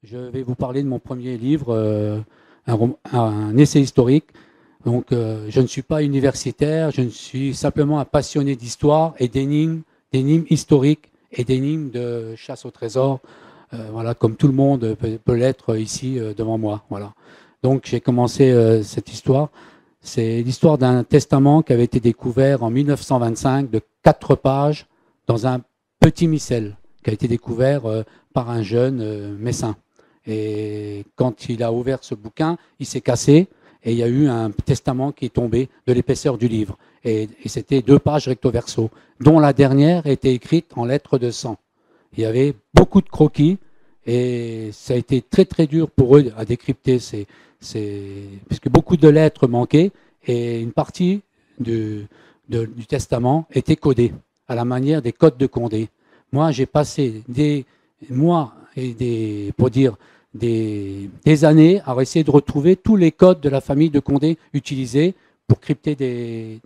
Je vais vous parler de mon premier livre, un essai historique. Donc, je ne suis pas universitaire, je ne suis simplement un passionné d'histoire et d'énigmes historiques et d'énigmes de chasse au trésor, voilà, comme tout le monde peut l'être ici devant moi. Voilà. Donc, j'ai commencé cette histoire. C'est l'histoire d'un testament qui avait été découvert en 1925 de 4 pages dans un petit missel qui a été découvert par un jeune messin. Et quand il a ouvert ce bouquin, il s'est cassé et il y a eu un testament qui est tombé de l'épaisseur du livre. Et c'était 2 pages recto verso, dont la dernière était écrite en lettres de sang. Il y avait beaucoup de croquis et ça a été très très dur pour eux à décrypter, puisque beaucoup de lettres manquaient et une partie du testament était codée à la manière des codes de Condé. Moi, j'ai passé des mois et des années à essayer de retrouver tous les codes de la famille de Condé utilisés pour crypter des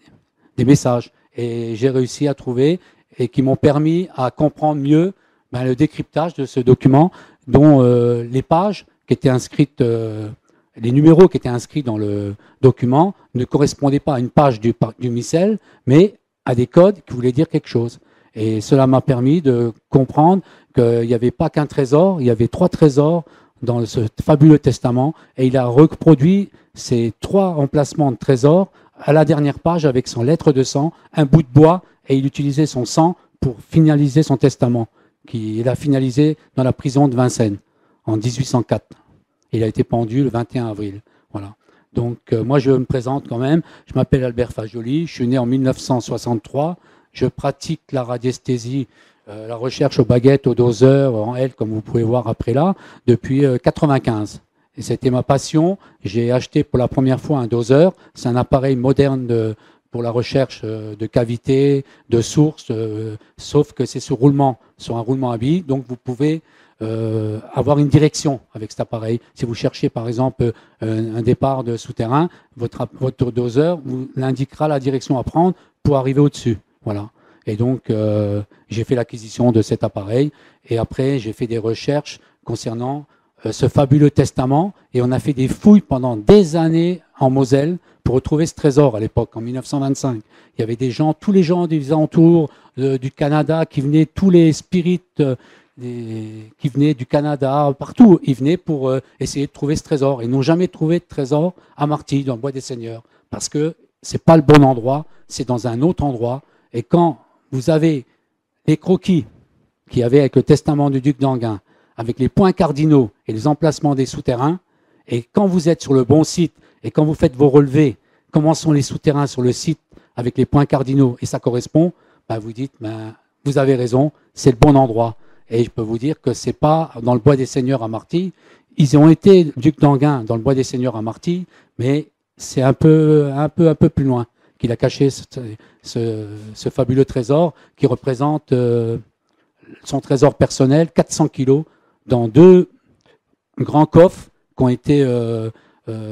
messages. Et j'ai réussi à trouver et qui m'ont permis à comprendre mieux le décryptage de ce document dont les pages qui étaient inscrites, les numéros qui étaient inscrits dans le document ne correspondaient pas à une page du missel, mais à des codes qui voulaient dire quelque chose. Et cela m'a permis de comprendre qu'il n'y avait pas qu'un trésor, il y avait 3 trésors dans ce fabuleux testament, et il a reproduit ces 3 emplacements de trésors à la dernière page avec son lettre de sang, un bout de bois, et il utilisait son sang pour finaliser son testament, qu'il a finalisé dans la prison de Vincennes en 1804. Il a été pendu le 21 avril. Voilà. Donc moi je me présente quand même, je m'appelle Albert Fagioli, je suis né en 1963, je pratique la radiesthésie, la recherche aux baguettes, aux doseurs, en L, comme vous pouvez voir après là, depuis 1995. Et c'était ma passion. J'ai acheté pour la première fois un doseur. C'est un appareil moderne pour la recherche de cavités, de sources, sauf que c'est sur un roulement à billes. Donc vous pouvez avoir une direction avec cet appareil. Si vous cherchez par exemple un départ de souterrain, votre doseur vous indiquera la direction à prendre pour arriver au-dessus. Voilà. Et donc, j'ai fait l'acquisition de cet appareil. Et après, j'ai fait des recherches concernant ce fabuleux testament. Et on a fait des fouilles pendant des années en Moselle pour retrouver ce trésor à l'époque, en 1925. Il y avait des gens, tous les gens des alentours du Canada qui venaient, tous les spirites qui venaient du Canada, partout. Ils venaient pour essayer de trouver ce trésor. Ils n'ont jamais trouvé de trésor à Martilly, dans le Bois des Seigneurs. Parce que c'est pas le bon endroit, c'est dans un autre endroit. Et quand vous avez les croquis qu'il y avait avec le testament du duc d'Enghien, avec les points cardinaux et les emplacements des souterrains, et quand vous êtes sur le bon site, et quand vous faites vos relevés, comment sont les souterrains sur le site avec les points cardinaux, et ça correspond, vous dites, vous avez raison, c'est le bon endroit. Et je peux vous dire que c'est pas dans le Bois des Seigneurs à Martilly. Ils ont été, duc d'Enghien, dans le Bois des Seigneurs à Martilly, mais c'est un peu plus loin qu'il a caché ce fabuleux trésor qui représente son trésor personnel, 400 kilos, dans 2 grands coffres qui ont été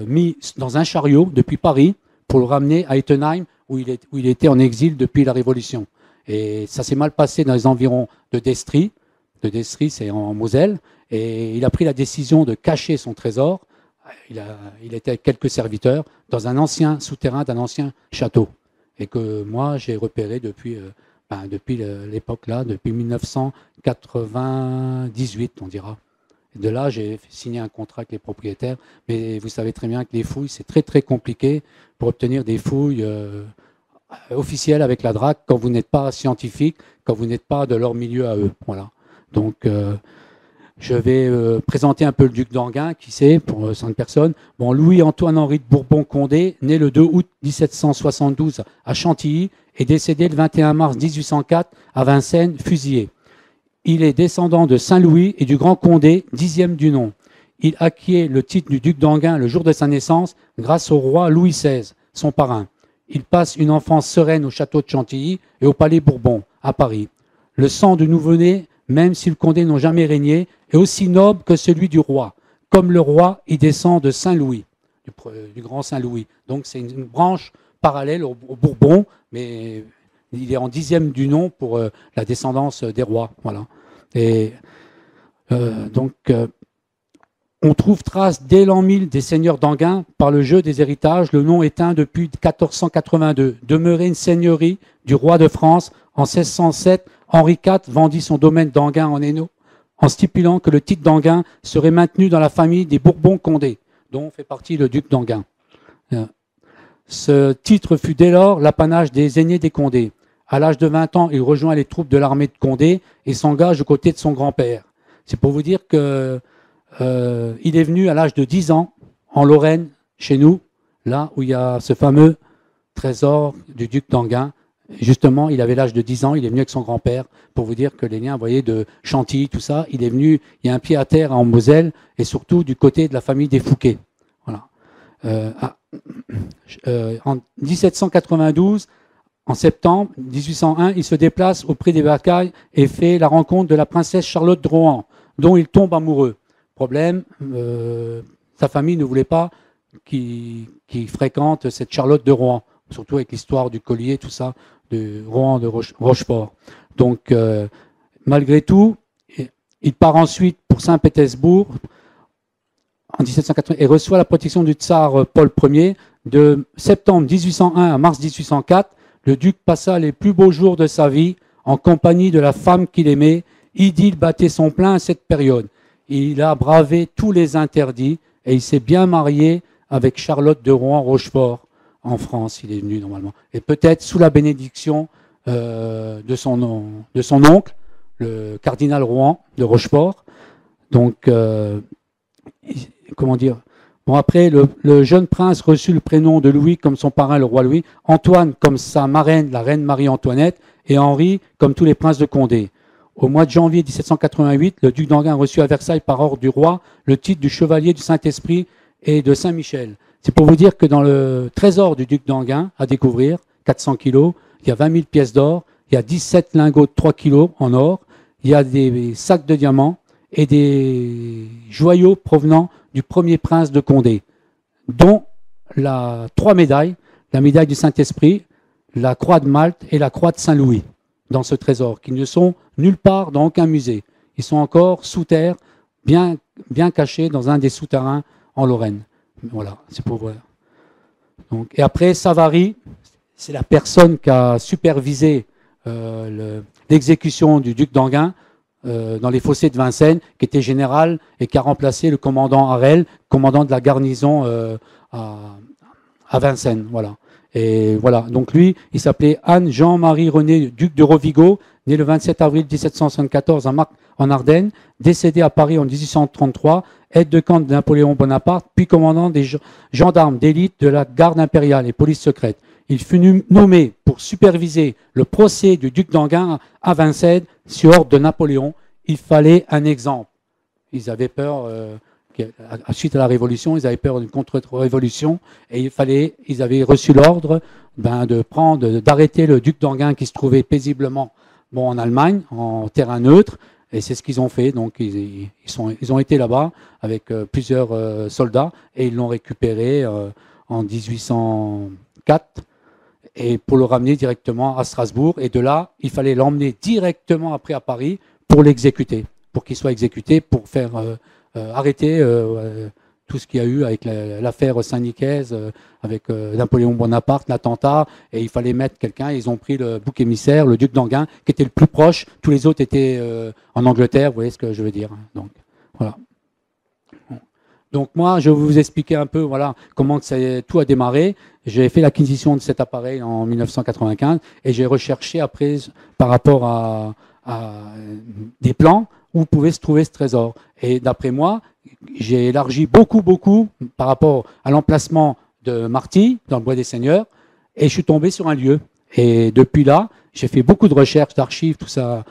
mis dans un chariot depuis Paris pour le ramener à Ettenheim où il était en exil depuis la Révolution. Et ça s'est mal passé dans les environs de Destry. De Destry, c'est en Moselle. Et il a pris la décision de cacher son trésor. Il était avec quelques serviteurs dans un ancien souterrain d'un ancien château. Et que moi, j'ai repéré depuis l'époque là, depuis 1998, on dira. Et de là, j'ai signé un contrat avec les propriétaires. Mais vous savez très bien que les fouilles, c'est très très compliqué pour obtenir des fouilles officielles avec la DRAC quand vous n'êtes pas scientifique, quand vous n'êtes pas de leur milieu à eux. Voilà. Donc, je vais présenter un peu le duc d'Enghien, qui c'est, pour 5 personnes. Bon, Louis-Antoine-Henri de Bourbon-Condé, né le 2 août 1772 à Chantilly et décédé le 21 mars 1804 à Vincennes, fusillé. Il est descendant de Saint-Louis et du Grand Condé, 10e du nom. Il acquiert le titre du duc d'Enghien le jour de sa naissance grâce au roi Louis XVI, son parrain. Il passe une enfance sereine au château de Chantilly et au palais Bourbon, à Paris. le sang du nouveau-né, même si le Condé n'ont jamais régné, est aussi noble que celui du roi. Comme le roi, il descend de Saint-Louis, du grand Saint-Louis. Donc c'est une branche parallèle au Bourbon, mais il est en 10e du nom pour la descendance des rois. Voilà. Et on trouve trace dès l'an 1000 des seigneurs d'Anguin par le jeu des héritages, le nom éteint depuis 1482. Demeuré une seigneurie du roi de France, en 1607, Henri IV vendit son domaine d'Anguin en Hainaut, en stipulant que le titre d'Anguin serait maintenu dans la famille des Bourbons-Condé, dont fait partie le duc d'Anguin. Ce titre fut dès lors l'apanage des aînés des Condé. À l'âge de 20 ans, il rejoint les troupes de l'armée de Condé et s'engage aux côtés de son grand-père. C'est pour vous dire que il est venu à l'âge de 10 ans en Lorraine, chez nous, là où il y a ce fameux trésor du duc d'Anguin. Justement, il avait l'âge de 10 ans, il est venu avec son grand-père pour vous dire que les liens, vous voyez, de Chantilly, tout ça, il est venu, il y a un pied à terre en Moselle et surtout du côté de la famille des Fouquet. Voilà. En 1792, en septembre 1801, il se déplace auprès des Vacailles et fait la rencontre de la princesse Charlotte de Rohan, dont il tombe amoureux. Problème, sa famille ne voulait pas qu'il fréquente cette Charlotte de Rohan, surtout avec l'histoire du collier, tout ça, de Rohan de Rochefort. Donc, malgré tout, il part ensuite pour Saint-Pétersbourg en 1780 et reçoit la protection du tsar Paul Ier. De septembre 1801 à mars 1804, le duc passa les plus beaux jours de sa vie en compagnie de la femme qu'il aimait. Idylle battait son plein à cette période. Il a bravé tous les interdits et il s'est bien marié avec Charlotte de Rohan-Rochefort en France. Il est venu normalement. Et peut-être sous la bénédiction de son oncle, le cardinal Rohan de Rochefort. Donc, comment dire? Bon, après, le jeune prince reçut le prénom de Louis comme son parrain, le roi Louis, Antoine comme sa marraine, la reine Marie-Antoinette, et Henri comme tous les princes de Condé. Au mois de janvier 1788, le duc d'Anguin reçut à Versailles par ordre du roi le titre du chevalier du Saint-Esprit et de Saint-Michel. C'est pour vous dire que dans le trésor du duc d'Anguin, à découvrir, 400 kilos, il y a 20 000 pièces d'or, il y a 17 lingots de 3 kilos en or, il y a des sacs de diamants et des joyaux provenant du premier prince de Condé, dont 3 médailles, la médaille du Saint-Esprit, la croix de Malte et la croix de Saint-Louis, dans ce trésor, qui ne sont nulle part dans aucun musée. Ils sont encore sous terre, bien cachés dans un des souterrains en Lorraine. Voilà, c'est pour voir. Donc, et après, Savary, c'est la personne qui a supervisé l'exécution du duc d'Anguin dans les fossés de Vincennes, qui était général et qui a remplacé le commandant Harel, commandant de la garnison à Vincennes. Voilà. Et voilà, donc lui, il s'appelait Anne-Jean-Marie René, duc de Rovigo, né le 27 avril 1774 en Ardennes, décédé à Paris en 1833, aide de camp de Napoléon Bonaparte, puis commandant des gendarmes d'élite de la garde impériale et police secrète. Il fut nommé pour superviser le procès du duc d'Anguin à Vincennes sur ordre de Napoléon. Il fallait un exemple. Ils avaient peur... suite à la Révolution, ils avaient peur d'une contre-révolution et ils avaient reçu l'ordre d'arrêter le duc d'Anguin qui se trouvait paisiblement en Allemagne, en terrain neutre, et c'est ce qu'ils ont fait. Donc ils ont été là-bas avec plusieurs soldats et ils l'ont récupéré en 1804 et pour le ramener directement à Strasbourg. Et de là, il fallait l'emmener directement après à Paris pour l'exécuter, pour qu'il soit exécuté, pour faire... arrêter tout ce qu'il y a eu avec l'affaire Saint-Nicaise, avec Napoléon Bonaparte, l'attentat, et il fallait mettre quelqu'un. Ils ont pris le bouc émissaire, le duc d'Anguin, qui était le plus proche. Tous les autres étaient en Angleterre, vous voyez ce que je veux dire. Donc, voilà. Donc moi, je vais vous expliquer un peu voilà, comment tout a démarré. J'ai fait l'acquisition de cet appareil en 1995, et j'ai recherché après, par rapport à des plans, où pouvait se trouver ce trésor. Et d'après moi, j'ai élargi beaucoup par rapport à l'emplacement de Marty, dans le Bois des Seigneurs, et je suis tombé sur un lieu. Et depuis là, j'ai fait beaucoup de recherches, d'archives, tout ça,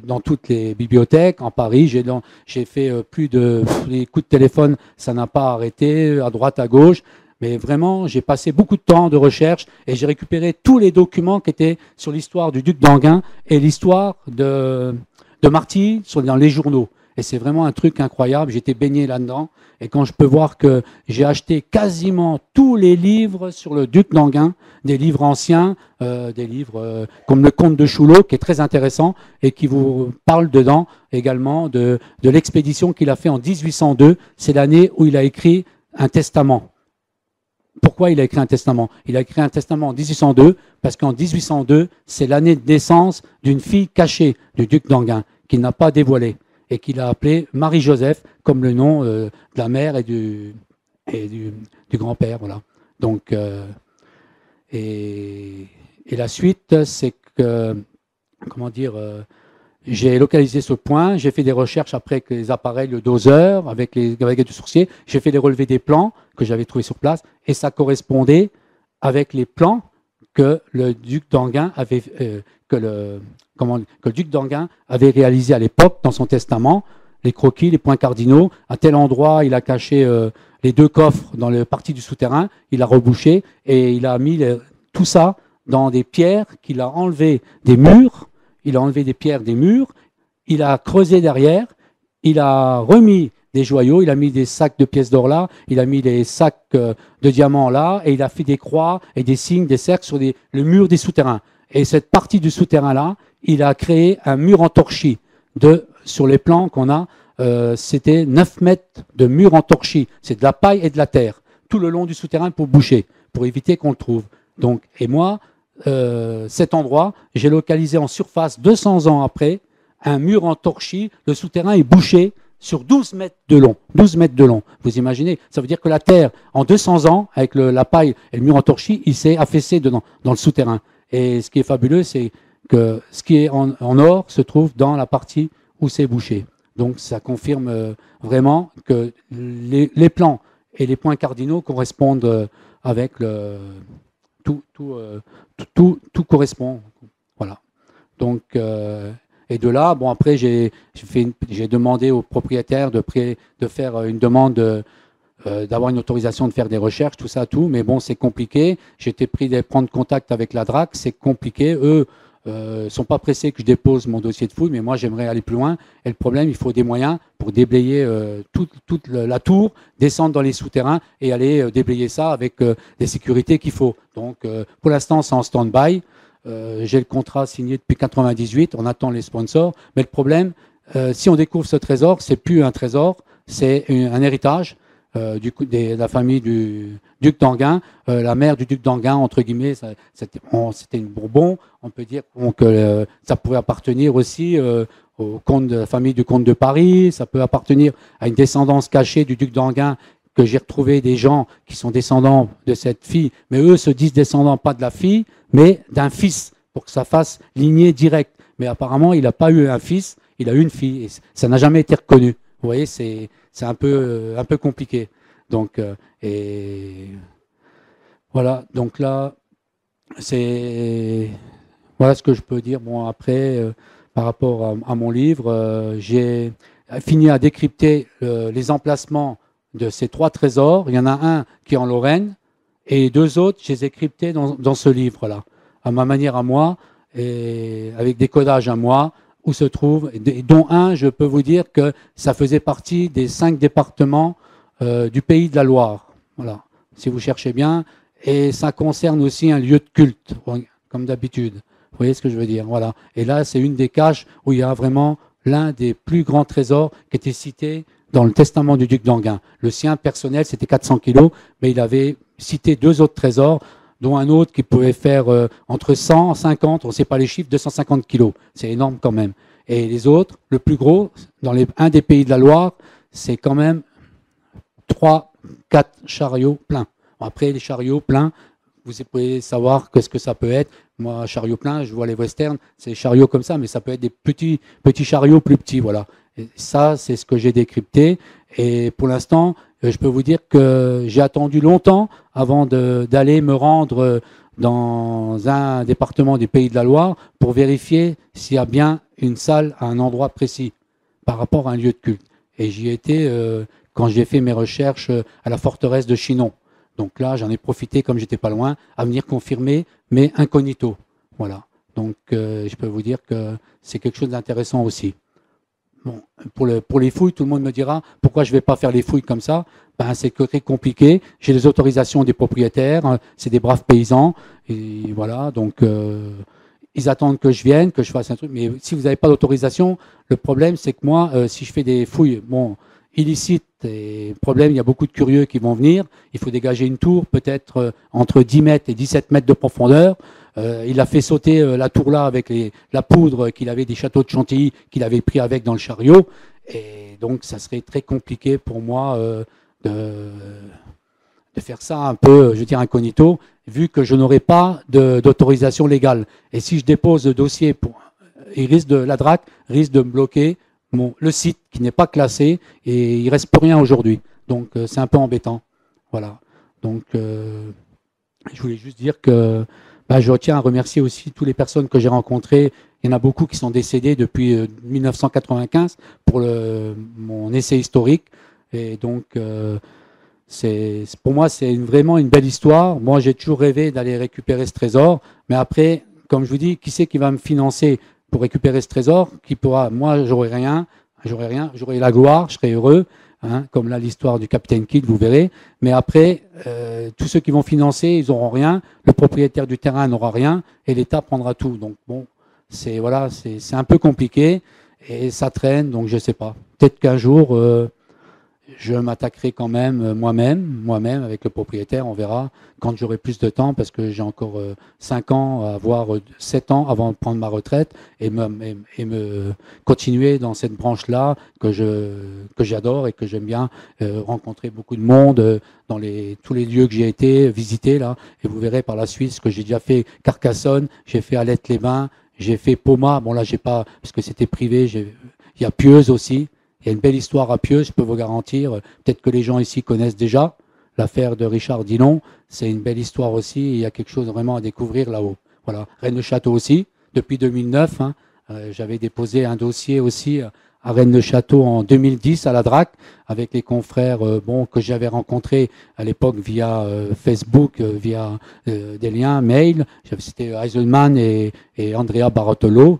dans toutes les bibliothèques, en Paris. J'ai fait plus de... Les coups de téléphone, ça n'a pas arrêté, à droite, à gauche. Mais vraiment, j'ai passé beaucoup de temps de recherche et j'ai récupéré tous les documents qui étaient sur l'histoire du duc d'Enghien et l'histoire de Marty dans les journaux. Et c'est vraiment un truc incroyable, j'étais baigné là-dedans. Et quand je peux voir que j'ai acheté quasiment tous les livres sur le duc d'Enghien, des livres anciens, des livres comme le Comte de Chouleau, qui est très intéressant, et qui vous parle dedans également de l'expédition qu'il a fait en 1802. C'est l'année où il a écrit un testament. Pourquoi il a écrit un testament? Il a écrit un testament en 1802, parce qu'en 1802, c'est l'année de naissance d'une fille cachée du duc d'Enghien, qu'il n'a pas dévoilée, et qu'il a appelée Marie-Joseph, comme le nom de la mère et du grand-père. Voilà. Donc, et la suite, c'est que, comment dire, j'ai localisé ce point, j'ai fait des recherches après avec les appareils, le doseur, avec les baguettes de sourcier, j'ai fait les relevés des plans que j'avais trouvés sur place, et ça correspondait avec les plans que le duc d'Enghien avait, que le duc d'Enghien avait réalisé à l'époque dans son testament, les croquis, les points cardinaux. À tel endroit, il a caché les 2 coffres dans le partie du souterrain, il a rebouché et il a mis tout ça dans des pierres qu'il a enlevées des murs. Il a enlevé des pierres des murs, il a creusé derrière, il a remis des joyaux, il a mis des sacs de pièces d'or là, il a mis des sacs de diamants là, et il a fait des croix et des signes, des cercles sur le mur des souterrains. Et cette partie du souterrain là, il a créé un mur en torchis. Sur les plans qu'on a, c'était 9 mètres de mur en torchis. C'est de la paille et de la terre, tout le long du souterrain pour boucher, pour éviter qu'on le trouve. Donc, et moi, cet endroit, j'ai localisé en surface 200 ans après un mur en torchis. Le souterrain est bouché sur 12 mètres de long. 12 mètres de long. Vous imaginez? Ça veut dire que la terre, en 200 ans, avec la paille et le mur en torchis, il s'est affaissé dans le souterrain. Et ce qui est fabuleux, c'est que ce qui est en or se trouve dans la partie où c'est bouché. Donc ça confirme vraiment que les plans et les points cardinaux correspondent avec tout correspond. Voilà. Donc, et de là, bon, après, j'ai demandé au propriétaire de faire une demande d'avoir une autorisation de faire des recherches, tout ça, tout. Mais bon, c'est compliqué. J'étais pris de prendre contact avec la DRAC, c'est compliqué. Eux sont pas pressés que je dépose mon dossier de fouille, mais moi, j'aimerais aller plus loin. Et le problème, il faut des moyens pour déblayer toute la tour, descendre dans les souterrains et aller déblayer ça avec les sécurités qu'il faut. Donc, pour l'instant, c'est en stand-by. J'ai le contrat signé depuis 98, on attend les sponsors. Mais le problème, si on découvre ce trésor, c'est plus un trésor, c'est un héritage de la famille du duc d'Enghien. La mère du duc d'Enghien, entre guillemets, c'était une Bourbon. On peut dire que ça pourrait appartenir aussi au comte de la famille du comte de Paris. Ça peut appartenir à une descendance cachée du duc d'Enghien, que j'ai retrouvé des gens qui sont descendants de cette fille, mais eux se disent descendants pas de la fille, mais d'un fils, pour que ça fasse lignée directe. Mais apparemment, il n'a pas eu un fils, il a eu une fille, et ça n'a jamais été reconnu. Vous voyez, c'est un peu compliqué. Donc, et voilà, donc là, voilà ce que je peux dire. Bon, après, par rapport à mon livre, j'ai fini à décrypter les emplacements de ces 3 trésors. Il y en a un qui est en Lorraine et 2 autres, je les ai cryptés dans ce livre-là, à ma manière à moi, et avec des codages à moi, où se trouvent, dont un, je peux vous dire que ça faisait partie des 5 départements du Pays de la Loire. Voilà, si vous cherchez bien. Et ça concerne aussi un lieu de culte, comme d'habitude. Vous voyez ce que je veux dire? Voilà. Et là, c'est une des caches où il y a vraiment l'un des plus grands trésors qui était cité dans le testament du duc d'Enghien. Le sien personnel, c'était 400 kilos, mais il avait cité 2 autres trésors, dont un autre qui pouvait faire entre 100 et 50, on ne sait pas les chiffres, 250 kilos. C'est énorme quand même. Et les autres, le plus gros, un des pays de la Loire, c'est quand même 3, 4 chariots pleins. Après, les chariots pleins, vous pouvez savoir ce que ça peut être. Moi, chariot plein, je vois les westerns, c'est des chariots comme ça, mais ça peut être des petits chariots plus petits, voilà. Et ça, c'est ce que j'ai décrypté. Et pour l'instant, je peux vous dire que j'ai attendu longtemps avant d'aller me rendre dans un département du Pays de la Loire pour vérifier s'il y a bien une salle à un endroit précis par rapport à un lieu de culte. Et j'y étais quand j'ai fait mes recherches à la forteresse de Chinon. Donc là, j'en ai profité, comme j'étais pas loin, à venir confirmer, mais incognito. Voilà. Donc, je peux vous dire que c'est quelque chose d'intéressant aussi. Bon, pour les fouilles, tout le monde me dira pourquoi je ne vais pas faire les fouilles comme ça. Ben, c'est très compliqué. J'ai les autorisations des propriétaires, c'est des braves paysans, et voilà. Donc, ils attendent que je vienne, que je fasse un truc. Mais si vous n'avez pas d'autorisation, le problème, c'est que moi, si je fais des fouilles, bon, illicites, et le problème, il y a beaucoup de curieux qui vont venir. Il faut dégager une tour, peut-être entre 10 mètres et 17 mètres de profondeur. Il a fait sauter la tour là avec la poudre qu'il avait des châteaux de Chantilly qu'il avait pris avec dans le chariot. Et donc, ça serait très compliqué pour moi de faire ça un peu, je veux dire, incognito, vu que je n'aurai pas d'autorisation légale. Et si je dépose le dossier, la DRAC risque de me bloquer le site qui n'est pas classé et il ne reste plus rien aujourd'hui. Donc, c'est un peu embêtant. Voilà. Donc, je voulais juste dire que je tiens à remercier aussi toutes les personnes que j'ai rencontrées. Il y en a beaucoup qui sont décédées depuis 1995 pour mon essai historique. Et donc, pour moi, c'est vraiment une belle histoire. Moi, j'ai toujours rêvé d'aller récupérer ce trésor. Mais après, comme je vous dis, qui c'est qui va me financer pour récupérer ce trésor? Qui pourra? Moi, j'aurai rien. J'aurai la gloire, je serai heureux. Hein, comme là l'histoire du capitaine Kidd, vous verrez. Mais après, tous ceux qui vont financer, ils n'auront rien. Le propriétaire du terrain n'aura rien et l'État prendra tout. Donc bon, c'est un peu compliqué et ça traîne. Donc je sais pas. Peut-être qu'un jour, je m'attaquerai quand même moi-même avec le propriétaire. On verra quand j'aurai plus de temps parce que j'ai encore 5 ans, voire 7 ans avant de prendre ma retraite et me continuer dans cette branche-là que j'adore et que j'aime bien rencontrer beaucoup de monde dans tous les lieux que j'ai été visiter là. Et vous verrez par la suite ce que j'ai déjà fait. Carcassonne, j'ai fait Alette-les-Bains, j'ai fait Poma. Bon là, j'ai pas parce que c'était privé. Il y a Pieuze aussi. Il y a une belle histoire à Pieuze, je peux vous garantir. Peut-être que les gens ici connaissent déjà l'affaire de Richard Dillon. C'est une belle histoire aussi. Il y a quelque chose vraiment à découvrir là-haut. Voilà. Rennes-le-Château aussi, depuis 2009. Hein, j'avais déposé un dossier aussi à Rennes-le-Château en 2010 à la DRAC avec les confrères que j'avais rencontrés à l'époque via Facebook, via des liens, mail. C'était Eisenman et Andrea Bartolo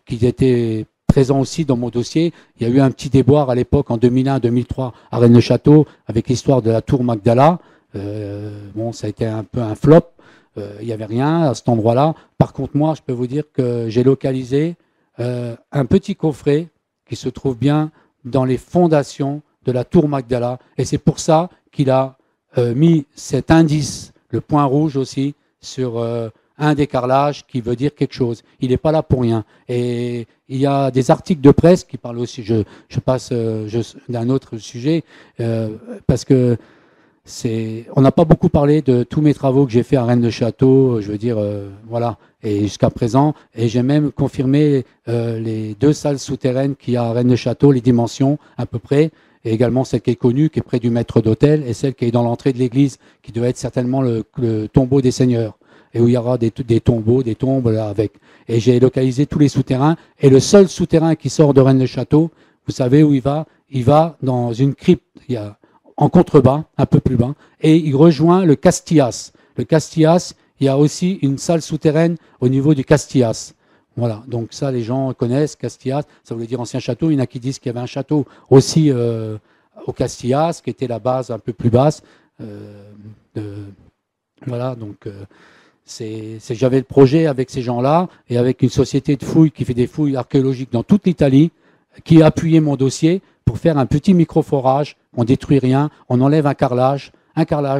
qui étaient présent aussi dans mon dossier. Il y a eu un petit déboire à l'époque en 2001-2003 à Rennes-le-Château avec l'histoire de la tour Magdala. Ça a été un peu un flop. Il n'y avait rien à cet endroit-là. Par contre, moi, je peux vous dire que j'ai localisé un petit coffret qui se trouve bien dans les fondations de la tour Magdala. Et c'est pour ça qu'il a mis cet indice, le point rouge aussi, sur un des carrelages qui veut dire quelque chose. Il n'est pas là pour rien. Et il y a des articles de presse qui parlent aussi, je passe d'un autre sujet, parce que on n'a pas beaucoup parlé de tous mes travaux que j'ai fait à Rennes-le-Château, je veux dire, voilà, et jusqu'à présent, et j'ai même confirmé les 2 salles souterraines qu'il y a à Rennes-le-Château, les dimensions à peu près, et également celle qui est connue, qui est près du maître d'hôtel, et celle qui est dans l'entrée de l'église, qui doit être certainement le tombeau des seigneurs, et où il y aura des tombeaux, des tombes là avec. Et j'ai localisé tous les souterrains, et le seul souterrain qui sort de Rennes-le-Château, vous savez où il va? Il va dans une crypte, en contrebas, un peu plus bas, et il rejoint le Castillas. Le Castillas, il y a aussi une salle souterraine au niveau du Castillas. Voilà, donc ça, les gens connaissent, Castillas, ça voulait dire ancien château. Il y en a qui disent qu'il y avait un château aussi au Castillas, qui était la base un peu plus basse. Voilà, donc j'avais le projet avec ces gens-là, et avec une société de fouilles qui fait des fouilles archéologiques dans toute l'Italie, qui a appuyé mon dossier pour faire un petit micro-forage. On détruit rien, on enlève un carrelage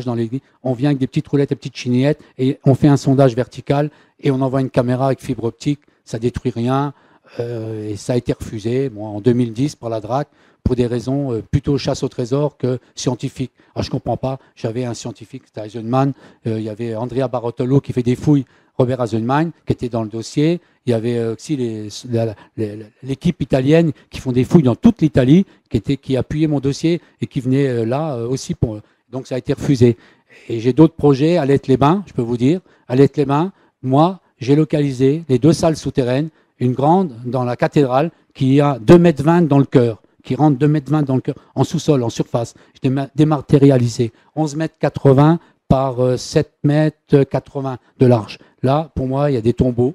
dans l'église, on vient avec des petites roulettes et petites chignettes et on fait un sondage vertical et on envoie une caméra avec fibre optique, ça détruit rien et ça a été refusé en 2010 par la DRAC pour des raisons plutôt chasse au trésor que scientifiques. Alors je comprends pas, j'avais un scientifique, c'était Eisenman, il y avait Andrea Bartolo qui fait des fouilles, Robert Eisenman qui était dans le dossier, il y avait aussi l'équipe italienne qui font des fouilles dans toute l'Italie, qui appuyait mon dossier et qui venait là aussi pour. Donc ça a été refusé. Et j'ai d'autres projets à Alette-les-Bains, je peux vous dire. À Alette-les-Bains, moi, j'ai localisé les 2 salles souterraines, une grande dans la cathédrale qui a 2,20 m dans le chœur, qui rentre 2,20 m dans le cœur, en sous-sol, en surface. Je l'ai dématérialisé. 11,80 m par 7,80 m de large. Là, pour moi, il y a des tombeaux.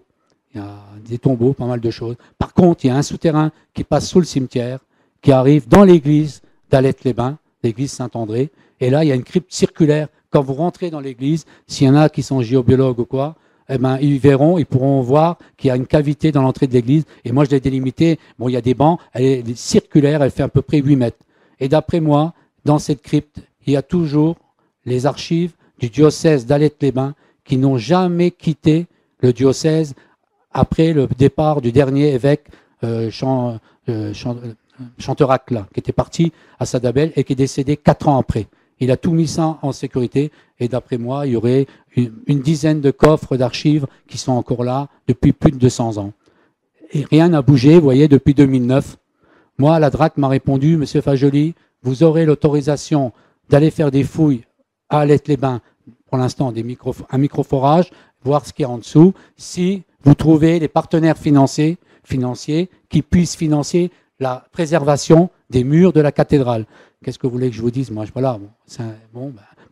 Il y a des tombeaux, pas mal de choses. Par contre, il y a un souterrain qui passe sous le cimetière, qui arrive dans l'église d'Alette-les-Bains, l'église Saint-André. Et là, il y a une crypte circulaire. Quand vous rentrez dans l'église, s'il y en a qui sont géobiologues ou quoi, eh ben, ils verront, ils pourront voir qu'il y a une cavité dans l'entrée de l'église. Et moi, je l'ai délimitée. Bon, il y a des bancs, elle est circulaire, elle fait à peu près 8 mètres. Et d'après moi, dans cette crypte, il y a toujours les archives du diocèse d'Alette-les-Bains qui n'ont jamais quitté le diocèse après le départ du dernier évêque Chanterac, là, qui était parti à Sadabel et qui est décédé 4 ans après. Il a tout mis ça en sécurité et d'après moi, il y aurait une dizaine de coffres d'archives qui sont encore là depuis plus de 200 ans. Et rien n'a bougé, vous voyez, depuis 2009. Moi, la DRAC m'a répondu, Monsieur Fajoli, vous aurez l'autorisation d'aller faire des fouilles à Alette-les-Bains, pour l'instant un microforage, voir ce qu'il y a en dessous, si vous trouvez les partenaires financiers qui puissent financer la préservation des murs de la cathédrale. Qu'est-ce que vous voulez que je vous dise? Moi, voilà,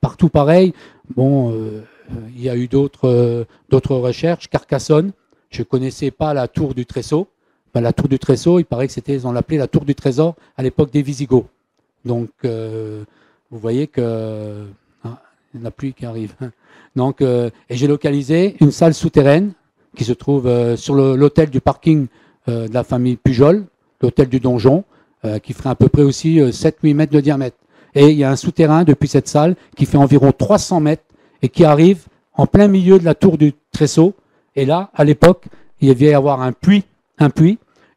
partout pareil. Bon, il y a eu d'autres recherches. Carcassonne, je ne connaissais pas la tour du Trésor. Ben, la tour du Trésor, il paraît que c'était, on l'appelait la tour du Trésor à l'époque des Visigoths. Donc, vous voyez que il y en a plus qui arrive. Donc, et j'ai localisé une salle souterraine qui se trouve sur l'hôtel du parking de la famille Pujol, l'hôtel du donjon, qui ferait à peu près aussi 7-8 mètres de diamètre. Et il y a un souterrain depuis cette salle qui fait environ 300 mètres et qui arrive en plein milieu de la tour du Trésor. Et là, à l'époque, il devait y avoir un puits,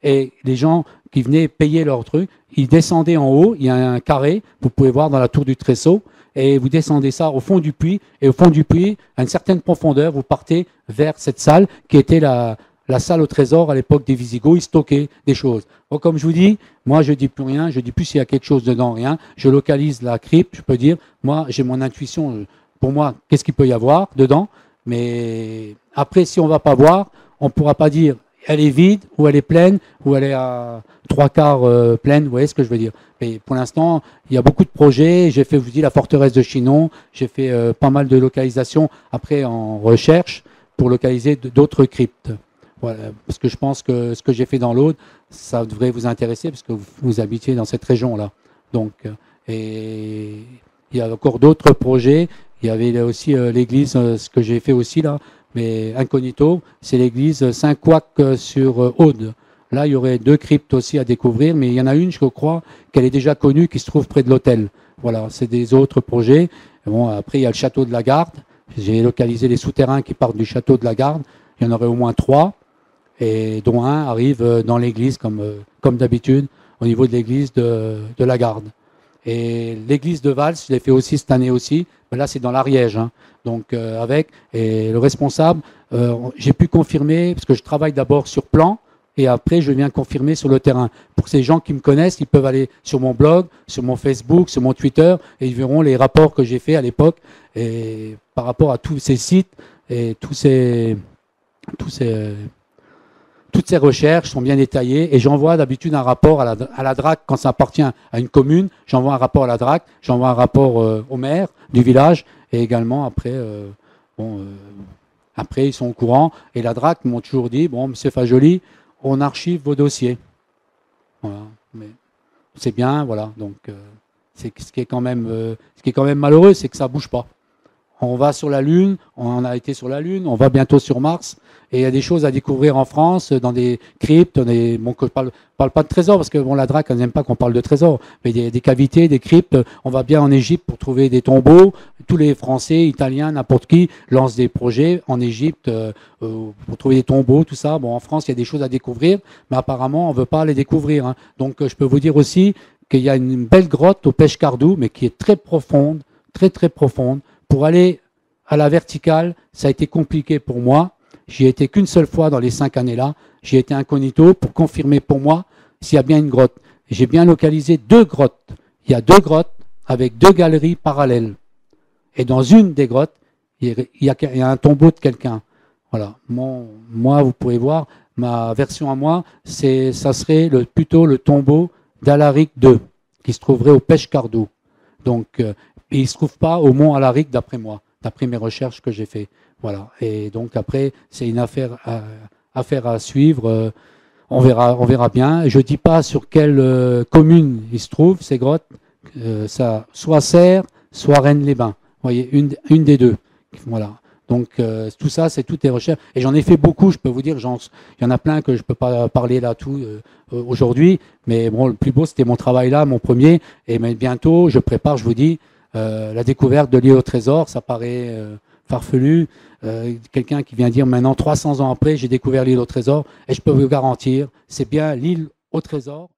et les gens qui venaient payer leur truc, ils descendaient en haut, il y a un carré, vous pouvez voir dans la tour du Trésor, et vous descendez ça au fond du puits, et au fond du puits, à une certaine profondeur, vous partez vers cette salle qui était la salle au trésor à l'époque des Visigoths, ils stockaient des choses. Bon, comme je vous dis, moi je dis plus rien, je dis plus s'il y a quelque chose dedans, rien. Je localise la crypte, je peux dire, moi j'ai mon intuition, pour moi, qu'est-ce qu'il peut y avoir dedans, mais après si on va pas voir, on pourra pas dire elle est vide, ou elle est pleine, ou elle est à 3/4 pleine, vous voyez ce que je veux dire. Mais pour l'instant, il y a beaucoup de projets, j'ai fait, je vous dis, la forteresse de Chinon, j'ai fait pas mal de localisations après en recherche pour localiser d'autres cryptes. Voilà, parce que je pense que ce que j'ai fait dans l'Aude, ça devrait vous intéresser, parce que vous habitez dans cette région-là. Donc, et il y a encore d'autres projets, il y avait aussi l'église, ce que j'ai fait aussi là, mais incognito, c'est l'église Saint-Couac sur Aude. Là, il y aurait 2 cryptes aussi à découvrir, mais il y en a une, je crois, qu'elle est déjà connue, qui se trouve près de l'hôtel. Voilà, c'est des autres projets. Bon, après, il y a le château de la Garde. J'ai localisé les souterrains qui partent du château de la Garde. Il y en aurait au moins 3, et dont un arrive dans l'église, comme d'habitude, au niveau de l'église de la Garde. Et l'église de Vals, je l'ai fait aussi cette année aussi, mais là c'est dans l'Ariège. Hein. Donc et le responsable, j'ai pu confirmer, parce que je travaille d'abord sur plan, et après je viens confirmer sur le terrain. Pour ces gens qui me connaissent, ils peuvent aller sur mon blog, sur mon Facebook, sur mon Twitter, et ils verront les rapports que j'ai faits à l'époque, et par rapport à tous ces sites, et toutes ces recherches sont bien détaillées, et j'envoie d'habitude un rapport à la DRAC quand ça appartient à une commune. J'envoie un rapport à la DRAC, j'envoie un rapport au maire du village, et également après, après ils sont au courant. Et la DRAC m'ont toujours dit, bon, Monsieur Fajoli, on archive vos dossiers. Voilà, mais c'est bien, voilà. Donc, ce qui est quand même malheureux, c'est que ça bouge pas. On va sur la Lune, on a été sur la Lune, on va bientôt sur Mars, et il y a des choses à découvrir en France, dans des cryptes. Bon, je parle pas de trésors, parce que bon, la DRAC, elle n'aime pas qu'on parle de trésors, mais des cavités, des cryptes. On va bien en Égypte pour trouver des tombeaux. Tous les Français, Italiens, n'importe qui, lancent des projets en Égypte pour trouver des tombeaux, tout ça. Bon, en France, il y a des choses à découvrir, mais apparemment, on ne veut pas les découvrir. Hein. Donc, je peux vous dire aussi qu'il y a une belle grotte au Pêche-Cardou, mais qui est très profonde, très très profonde. Pour aller à la verticale, ça a été compliqué pour moi. J'y ai été qu'une seule fois dans les 5 années-là. J'y ai été incognito pour confirmer pour moi s'il y a bien une grotte. J'ai bien localisé 2 grottes. Il y a 2 grottes avec 2 galeries parallèles. Et dans une des grottes, il y a un tombeau de quelqu'un. Voilà. Moi, vous pouvez voir, ma version à moi, ça serait plutôt le tombeau d'Alaric 2, qui se trouverait au Pêche-Cardou. Donc, il ne se trouve pas au mont Alaric d'après moi, d'après mes recherches que j'ai fait. Voilà. Et donc après, c'est une affaire à suivre. On verra bien. Je ne dis pas sur quelle commune il se trouve, ces grottes. Ça, soit Serres, soit Rennes-les-Bains. Vous voyez, une des deux. Voilà. Donc tout ça, c'est toutes les recherches. Et j'en ai fait beaucoup, je peux vous dire. Il y en a plein que je ne peux pas parler là tout aujourd'hui. Mais bon, le plus beau, c'était mon travail là, mon premier. Et mais bientôt, je prépare, je vous dis, la découverte de l'île au trésor. Ça paraît farfelu. Quelqu'un qui vient dire maintenant, 300 ans après, j'ai découvert l'île au trésor. Et je peux vous garantir, c'est bien l'île au trésor.